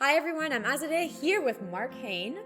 Hi everyone, I'm Azadeh here with Marc Haine,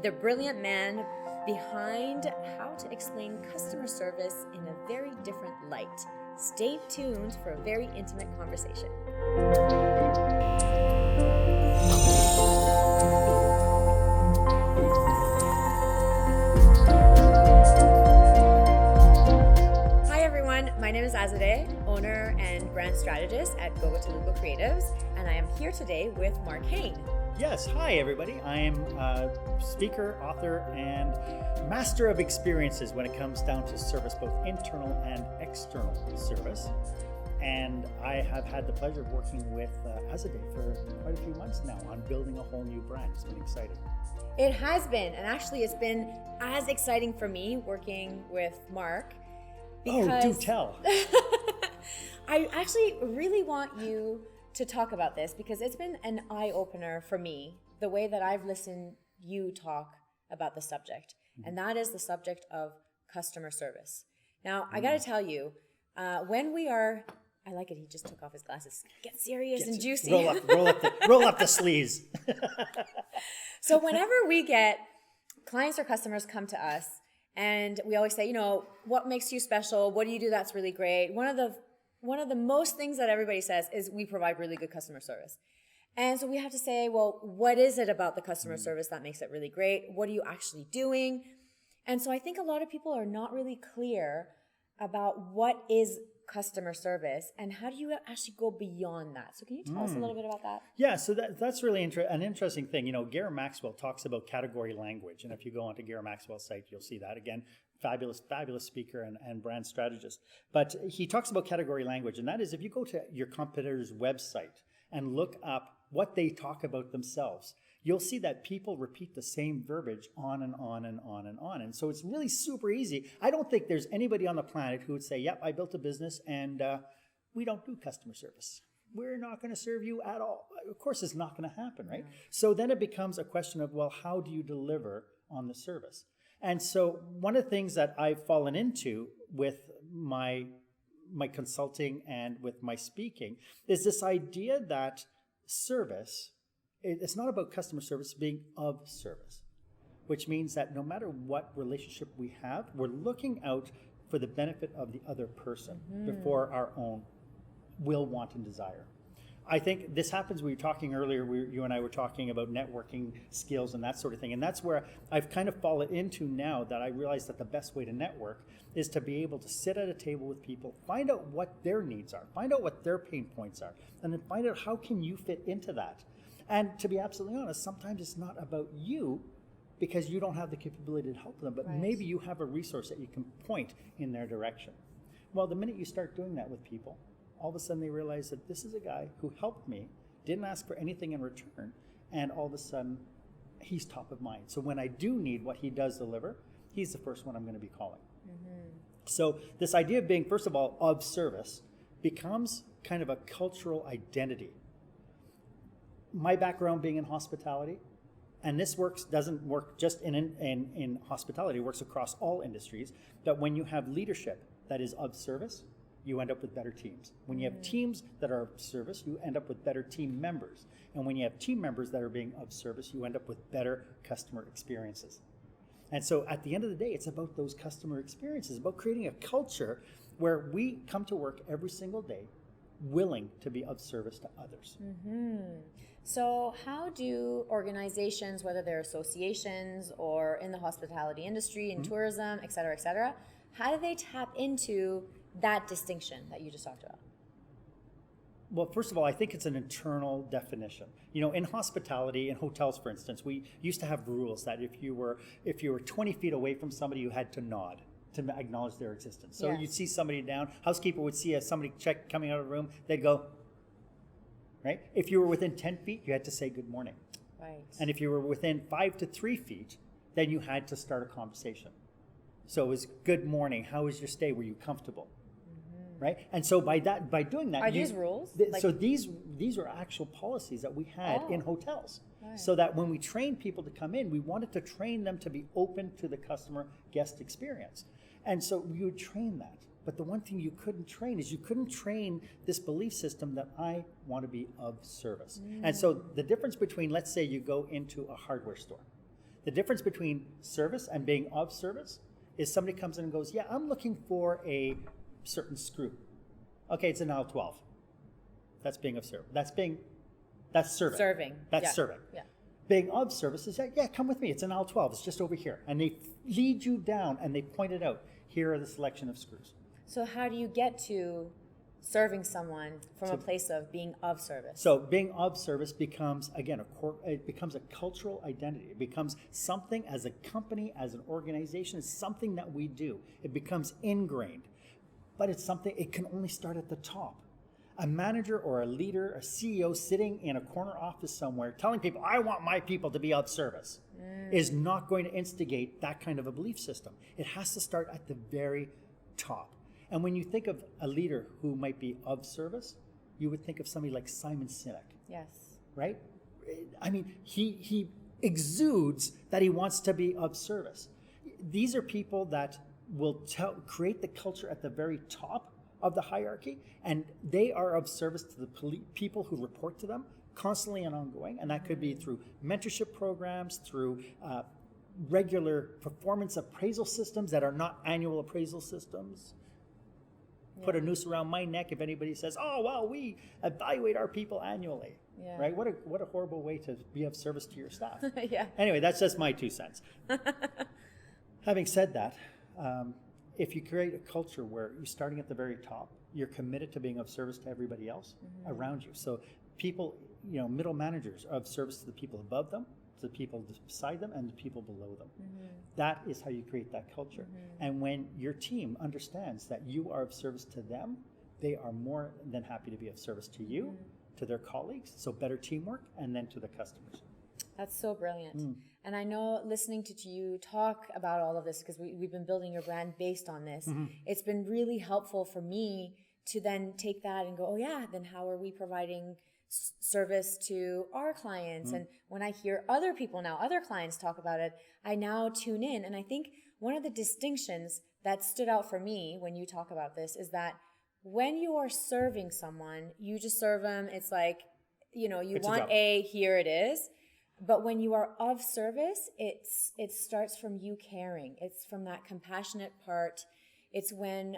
the brilliant man behind how to explain customer service in a very different light. Stay tuned for a very intimate conversation. Hi everyone, my name is Azadeh, owner and brand strategist at Gogo Telugo Creatives, and I am here today with Marc Haine. Yes, hi everybody. I am a speaker, author, and master of experiences when it comes down to service, both internal and external service. And I have had the pleasure of working with Azadeh for quite a few months now on building a whole new brand. It's been exciting. It has been, and actually it's been as exciting for me working with Marc. Oh, do tell. I actually really want you to talk about this because it's been an eye-opener for me, the way that I've listened you talk about the subject, and that is the subject of customer service. Now, I gotta tell you, when we are, I like it, he just took off his glasses, get serious and juicy. Roll up the sleeves. So whenever we get clients or customers come to us, and we always say, what makes you special? What do you do that's really great? One of the most things that everybody says is we provide really good customer service. And so we have to say, well, what is it about the customer service that makes it really great? What are you actually doing? And so I think a lot of people are not really clear about what is customer service and how do you actually go beyond that. So can you tell us a little bit about that? Yeah, so that's really an interesting thing. Gary Maxwell talks about category language. And if you go onto Gary Maxwell's site, you'll see that. Again, fabulous speaker and brand strategist. But he talks about category language. And that is if you go to your competitor's website and look up what they talk about themselves, you'll see that people repeat the same verbiage on and on and on and on. And so it's really super easy. I don't think there's anybody on the planet who would say, yep, I built a business and we don't do customer service. We're not going to serve you at all. Of course, it's not going to happen, right? Yeah. So then it becomes a question of, well, how do you deliver on the service? And so one of the things that I've fallen into with my consulting and with my speaking is this idea that service, it's not about customer service being of service, which means that no matter what relationship we have, we're looking out for the benefit of the other person before our own will, want, and desire. I think this happens, we were talking earlier, you and I were talking about networking skills and that sort of thing. And that's where I've kind of fallen into now that I realize that the best way to network is to be able to sit at a table with people, find out what their needs are, find out what their pain points are, and then find out how can you fit into that. And to be absolutely honest, sometimes it's not about you because you don't have the capability to help them, but maybe you have a resource that you can point in their direction. Well, the minute you start doing that with people, all of a sudden they realize that this is a guy who helped me, didn't ask for anything in return, and all of a sudden he's top of mind. So when I do need what he does deliver, he's the first one I'm going to be calling. So this idea of being, first of all, of service becomes kind of a cultural identity. My background being in hospitality, and this doesn't work just in hospitality, it works across all industries, that when you have leadership that is of service, you end up with better teams. When you have teams that are of service, you end up with better team members. And when you have team members that are being of service, you end up with better customer experiences. And so at the end of the day, it's about those customer experiences, about creating a culture where we come to work every single day willing to be of service to others. So how do organizations, whether they're associations or in the hospitality industry, in tourism, et cetera, how do they tap into that distinction that you just talked about? Well, first of all, I think it's an internal definition. In hospitality, in hotels, for instance, we used to have rules that if you were 20 feet away from somebody, you had to nod to acknowledge their existence. So you'd see somebody down, housekeeper would see somebody coming out of the room, they'd go, right? If you were within 10 feet, you had to say good morning. Right. And if you were within 5 to 3 feet, then you had to start a conversation. So it was good morning, how was your stay, were you comfortable? Right? And so by doing that, are these rules? So these are actual policies that we had in hotels. Right. So that when we trained people to come in, we wanted to train them to be open to the customer guest experience. And so we would train that. But the one thing you couldn't train is you couldn't train this belief system that I want to be of service. And so the difference between, let's say you go into a hardware store, the difference between service and being of service is somebody comes in and goes, yeah, I'm looking for a certain screw. Okay, it's an L12. That's being of service. That's serving. Serving. That's serving. Yeah. Being of service is, yeah, come with me. It's an L12. It's just over here. And they lead you down and they point it out. Here are the selection of screws. So how do you get to serving someone from a place of being of service? So being of service becomes, again, it becomes a cultural identity. It becomes something as a company, as an organization, it's something that we do. It becomes ingrained. But it's something, it can only start at the top. A manager or a leader, a CEO sitting in a corner office somewhere telling people, I want my people to be of service, is not going to instigate that kind of a belief system. It has to start at the very top. And when you think of a leader who might be of service, you would think of somebody like Simon Sinek. Yes. Right? I mean, he exudes that he wants to be of service. These are people that will create the culture at the very top of the hierarchy, and they are of service to the people who report to them constantly and ongoing. And that could be through mentorship programs, through regular performance appraisal systems that are not annual appraisal systems. Put a noose around my neck if anybody says, oh, well, we evaluate our people annually. Yeah. Right? What a horrible way to be of service to your staff. Yeah. Anyway, that's just my 2 cents. Having said that, if you create a culture where you're starting at the very top, you're committed to being of service to everybody else around you. So people, middle managers are of service to the people above them, to the people beside them, and the people below them. That is how you create that culture. And when your team understands that you are of service to them, they are more than happy to be of service to you, to their colleagues, so better teamwork, and then to the customers. That's so brilliant. And I know listening to you talk about all of this, because we've been building your brand based on this, it's been really helpful for me to then take that and go, oh yeah, then how are we providing service to our clients? And when I hear other people now, other clients talk about it, I now tune in. And I think one of the distinctions that stood out for me when you talk about this is that when you are serving someone, you just serve them. It's like, you want here it is. But when you are of service, it starts from you caring. It's from that compassionate part. It's when,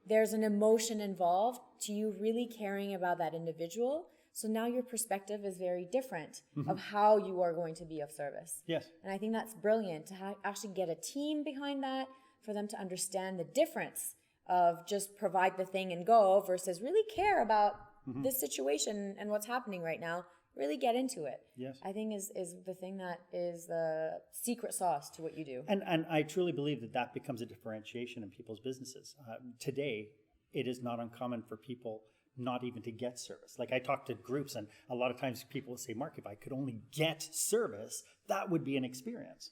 there's an emotion involved to you really caring about that individual. So now your perspective is very different of how you are going to be of service. Yes. And I think that's brilliant to actually get a team behind that, for them to understand the difference of just provide the thing and go versus really care about this situation and what's happening right now. Really get into it. Yes. I think is the thing that is the secret sauce to what you do. And I truly believe that becomes a differentiation in people's businesses. Today, it is not uncommon for people not even to get service. Like I talk to groups, and a lot of times people will say, Mark, if I could only get service, that would be an experience.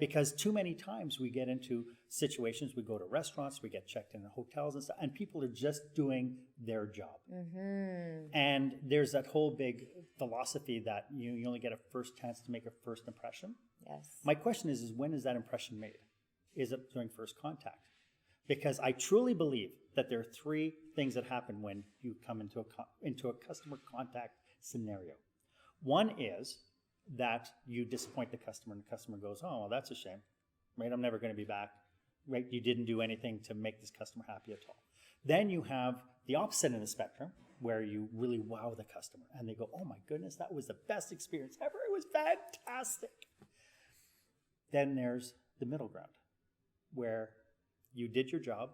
Because too many times we get into situations, we go to restaurants, we get checked in hotels and stuff, and people are just doing their job. And there's that whole big philosophy that you only get a first chance to make a first impression. Yes. My question is when is that impression made? Is it during first contact? Because I truly believe that there are 3 things that happen when you come into a customer contact scenario. One is that you disappoint the customer, and the customer goes, oh, well, that's a shame, right? I'm never going to be back, right? You didn't do anything to make this customer happy at all. Then you have the opposite end of the spectrum, where you really wow the customer, and they go, oh my goodness, that was the best experience ever. It was fantastic. Then there's the middle ground, where you did your job,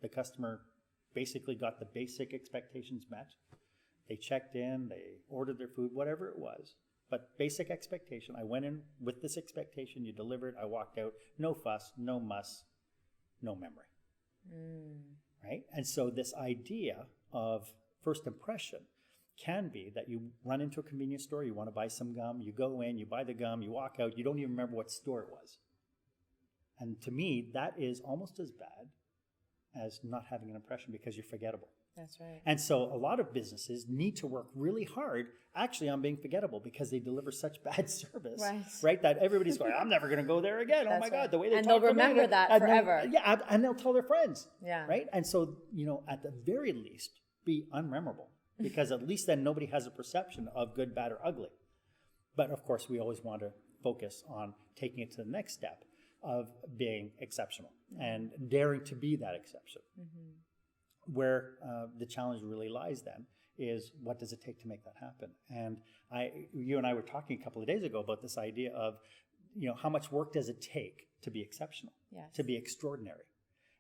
the customer basically got the basic expectations met. They checked in, they ordered their food, whatever it was. But basic expectation, I went in with this expectation, you delivered, I walked out, no fuss, no muss, no memory. Right? And so this idea of first impression can be that you run into a convenience store, you want to buy some gum, you go in, you buy the gum, you walk out, you don't even remember what store it was. And to me, that is almost as bad as not having an impression, because you're forgettable. That's right. And so a lot of businesses need to work really hard actually on being forgettable because they deliver such bad service, right? That everybody's going, I'm never going to go there again. Oh my God, the way they and talk they'll remember to me, that forever. And they'll tell their friends, Yeah. right? And so, at the very least, be unmemorable because at least then nobody has a perception of good, bad, or ugly. But of course, we always want to focus on taking it to the next step of being exceptional and daring to be that exception. Where the challenge really lies then is what does it take to make that happen? And you and I were talking a couple of days ago about this idea of, how much work does it take to be exceptional, to be extraordinary?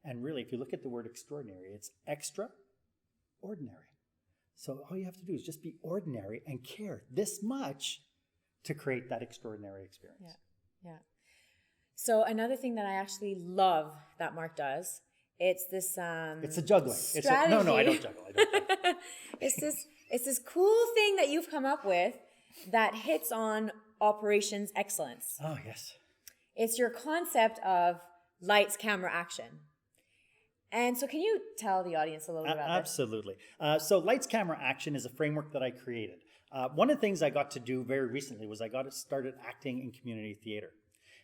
And really, if you look at the word extraordinary, it's extraordinary. So all you have to do is just be ordinary and care this much to create that extraordinary experience. Yeah. So another thing that I actually love that Marc does, it's this it's a juggling. Strategy. No, I don't juggle. It's this cool thing that you've come up with that hits on operations excellence. Oh, yes. It's your concept of lights, camera, action. And so can you tell the audience a little bit about this? Absolutely. So lights, camera, action is a framework that I created. One of the things I got to do very recently was I got started acting in community theater.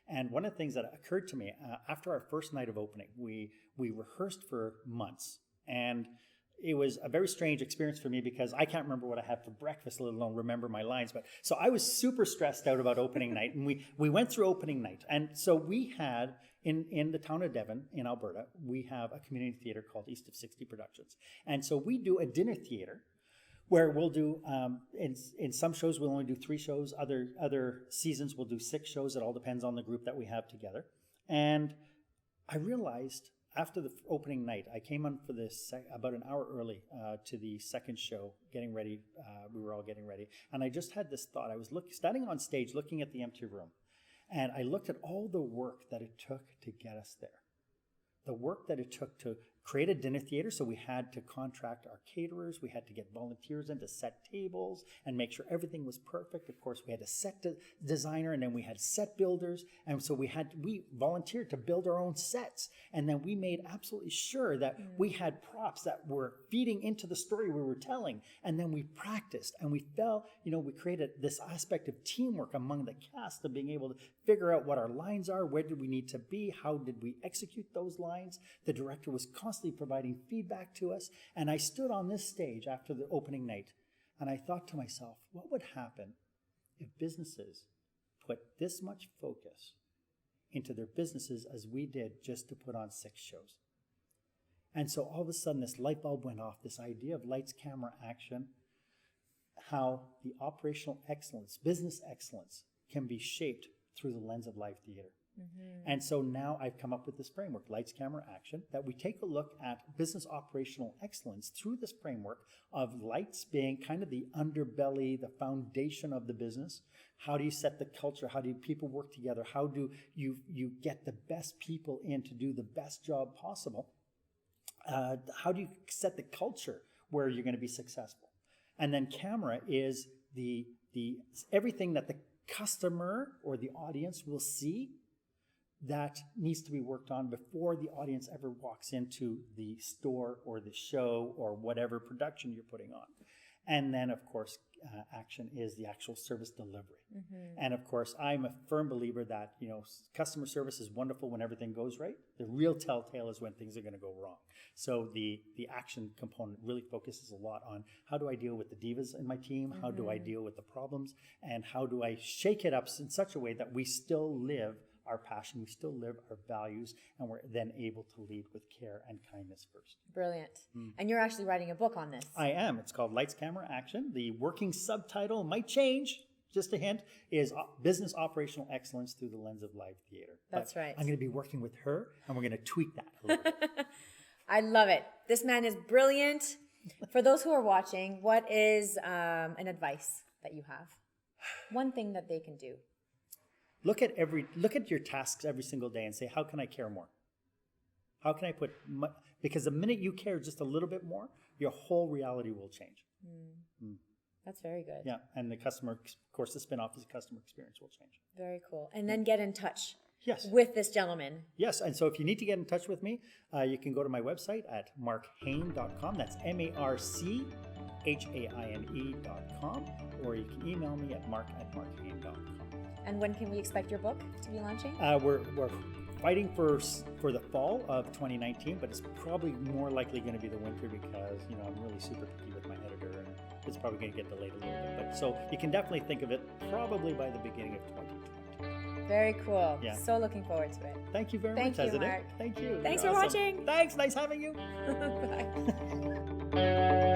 And one of the things that occurred to me after our first night of opening, we rehearsed for months. And it was a very strange experience for me because I can't remember what I had for breakfast, let alone remember my lines. But so I was super stressed out about opening night. And we went through opening night. And so we had, in the town of Devon, in Alberta, we have a community theater called East of 60 Productions. And so we do a dinner theater where we'll do, in some shows we'll only do 3 shows, other seasons we'll do 6 shows. It all depends on the group that we have together. And I realized after the opening night, I came on for this about an hour early to the second show, getting ready. We were all getting ready. And I just had this thought. I was standing on stage looking at the empty room. And I looked at all the work that it took to get us there. The work that it took to create a dinner theater. So we had to contract our caterers. We had to get volunteers in to set tables and make sure everything was perfect. Of course, we had a set designer, and then we had set builders. And so we volunteered to build our own sets. And then we made absolutely sure that we had props that were feeding into the story we were telling. And then we practiced and we we created this aspect of teamwork among the cast of being able to figure out what our lines are, where did we need to be, how did we execute those lines. The director was constantly providing feedback to us. And I stood on this stage after the opening night and I thought to myself, what would happen if businesses put this much focus into their businesses as we did just to put on 6 shows? And so all of a sudden this light bulb went off, this idea of lights, camera, action, how the operational excellence, business excellence can be shaped through the lens of live theater. And so now I've come up with this framework, lights, camera, action, that we take a look at business operational excellence through this framework of lights being kind of the underbelly, the foundation of the business. How do you set the culture? How do people work together? How do you get the best people in to do the best job possible? How do you set the culture where you're going to be successful? And then camera is the everything that the customer or the audience will see that needs to be worked on before the audience ever walks into the store or the show or whatever production you're putting on. And then, of course, action is the actual service delivery. And of course, I'm a firm believer that, customer service is wonderful when everything goes right. The real telltale is when things are going to go wrong. So the action component really focuses a lot on how do I deal with the divas in my team? How do I deal with the problems? And how do I shake it up in such a way that we still live our passion, we still live our values, and we're then able to lead with care and kindness first. Brilliant. And you're actually writing a book on this. I am. It's called Lights, Camera, Action. The working subtitle might change, just a hint, is Business Operational Excellence Through the Lens of Live Theater. That's right. I'm going to be working with her, and we're going to tweak that a little bit. I love it. This man is brilliant. For those who are watching, what is an advice that you have? One thing that they can do. Look at your tasks every single day and say, how can I care more? How can I because the minute you care just a little bit more, your whole reality will change. That's very good. Yeah, and the customer, of course, the spin-off is the customer experience will change. Very cool. And then get in touch. Yes. with this gentleman. Yes, and so if you need to get in touch with me, you can go to my website at marchaine.com. That's marchaine.com, or you can email me at mark@marchaine.com. And when can we expect your book to be launching? We're fighting for the fall of 2019, but it's probably more likely going to be the winter because I'm really super picky with my editor, and it's probably going to get delayed a little bit. But so you can definitely think of it probably by the beginning of 2020. Very cool. Yeah. So looking forward to it. Thank you very Thank much, you, Azadeh. Marc. Thank you. Thanks You're for awesome. watching. Thanks. Nice having you. Bye.